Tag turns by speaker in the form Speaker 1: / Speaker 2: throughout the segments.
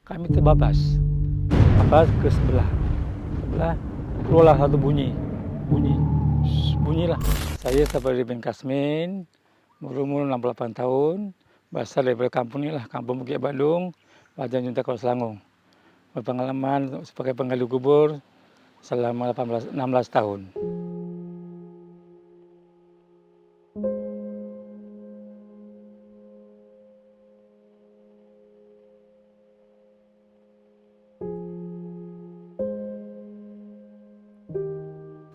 Speaker 1: kami terbabas. Babas ke sebelah. Keluarlah satu bunyi. Bunyilah. Saya Saiful bin Kasmin, berumur 68 tahun, berasal daripada kampung ni lah, Kampung Bukit Badung, Badan Junta Kuala Selangor. Berpengalaman sebagai penggali kubur selama 16 tahun.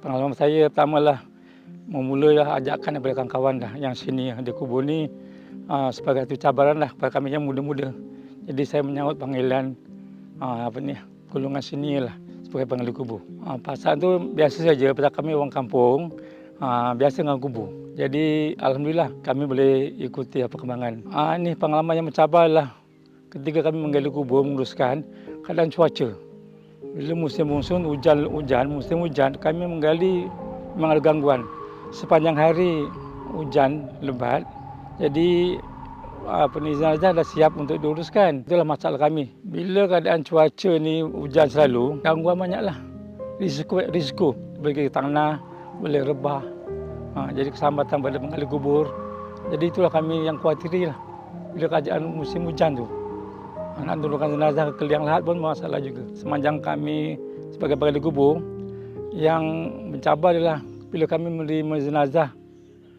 Speaker 1: Pengalaman saya pertamalah memulalah ajakan daripada kawan-kawan dah yang sini di kubur ni sebagai satu cabaran lah kepada kami yang muda-muda. Jadi saya menyambut panggilan golongan sini lah sebagai penggali kubur. Pasal tu biasa saja, pasal kami orang kampung biasa dengan kubur. Jadi alhamdulillah kami boleh ikuti perkembangan. Ini pengalaman yang mencabar lah ketika kami menggali kubur, menguruskan keadaan cuaca. Bila musim monsun, musim hujan, kami menggali memang ada gangguan. Sepanjang hari hujan lebat, jadi jenazah dah siap untuk diuruskan. Itulah masalah kami. Bila keadaan cuaca ni hujan selalu, gangguan banyaklah. Risiko bagi tanah boleh rebah. Jadi kesambatan pada menggali kubur. Jadi itulah kami yang khawatirilah bila keadaan musim hujan tu. Nak turunkan jenazah ke liang lahat pun masalah juga. Sepanjang kami sebagai penggali kubur, yang mencabar adalah bila kami menerima jenazah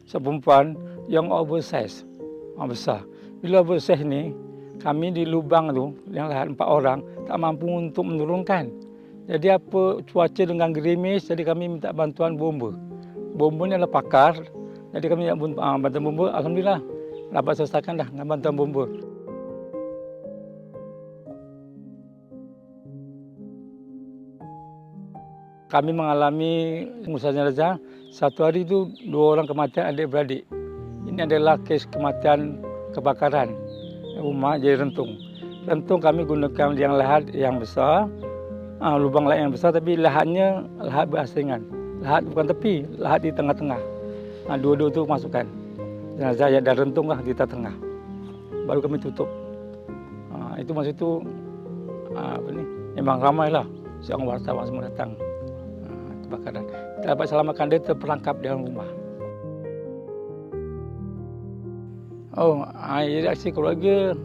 Speaker 1: seperempuan yang oversize, besar. Bila oversize ni, kami di lubang tu, liang lahat 4 orang, tak mampu untuk menurunkan. Jadi apa cuaca dengan gerimis, jadi kami minta bantuan bomba. Bomba ni adalah pakar, jadi kami minta bantuan bomba. Alhamdulillah dapat selesaikan dah dengan bantuan bomba. Kami mengalami pengurusan jenazah, satu hari itu 2 orang kematian adik-beradik. Ini adalah kes kematian kebakaran rumah jadi rentung. Rentung kami gunakan liang lahat yang besar, lubang lahat yang besar, tapi lahatnya lahat berasingan. Lahat bukan tepi, lahat di tengah-tengah. Dua-dua itu masukkan. Jenazah yang dah rentung lah di tengah. Baru kami tutup. Itu masa itu memang ramailah seorang wartawan semua datang. Kebakaran. Kita dapat selamatkan dia terperangkap di dalam rumah. Reaksi keluarga,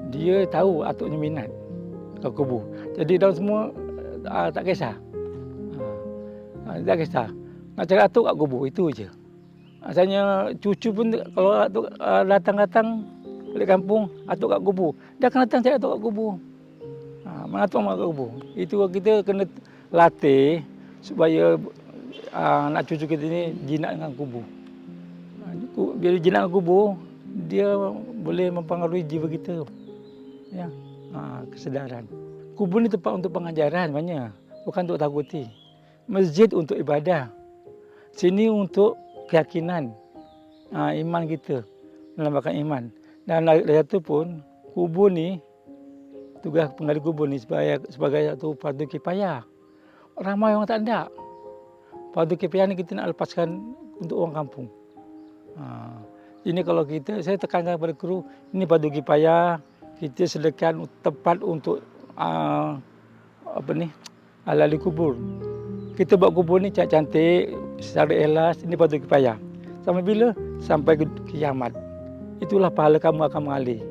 Speaker 1: dia tahu atuknya minat ke kubur. Jadi dalam semua tak kisah. Tak kisah. Nak cari atuk kat kubur, itu je. Asalnya cucu pun kalau atuk datang-datang balik kampung, atuk kat kubur, dia akan datang cari atuk kat kubur. Mana atuk kat kubur. Itu kita kena latih supaya anak cucu kita ni jinak dengan kubur. Bila jinak dengan kubur, dia boleh mempengaruhi jiwa kita. Ya, kesedaran. Kubur ni tempat untuk pengajaran banyak, bukan untuk takuti. Masjid untuk ibadah. Sini untuk keyakinan, iman kita, melambangkan iman. Dan dari itu pun kubur ni, tugas penggali kubur ni sebagai satu fardu kifayah. Ramai orang tak ada. Fardu kifayah ni kita nak lepaskan untuk orang kampung. Ini kalau saya tekankan kepada kru, ini fardu kifayah, kita sediakan tempat untuk ahli kubur. Kita buat kubur ni cantik, secara ikhlas, ini fardu kifayah. Sampai bila? Sampai ke kiamat. Itulah pahala kamu akan mengalir.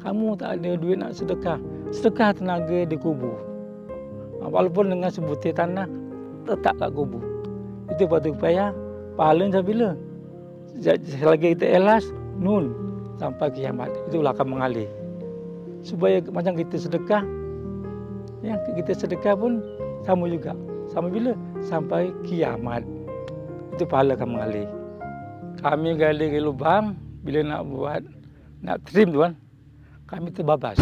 Speaker 1: Kamu tak ada duit nak sedekah, sedekah tenaga di kubur. Walaupun dengan sebutir tanah, letak kat kubur. Itu fardu kifayah, pahala sampai bila? Selagi kita ikhlas, sampai kiamat. Itulah akan mengalir. Supaya macam kita sedekah, kita sedekah pun sama juga. Sampai bila? Sampai kiamat. Itu pahala akan mengalir. Kami gali lubang, bila nak trim tuan, kami terbabas.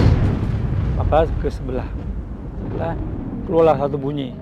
Speaker 1: Babas ke sebelah. Keluarlah satu bunyi.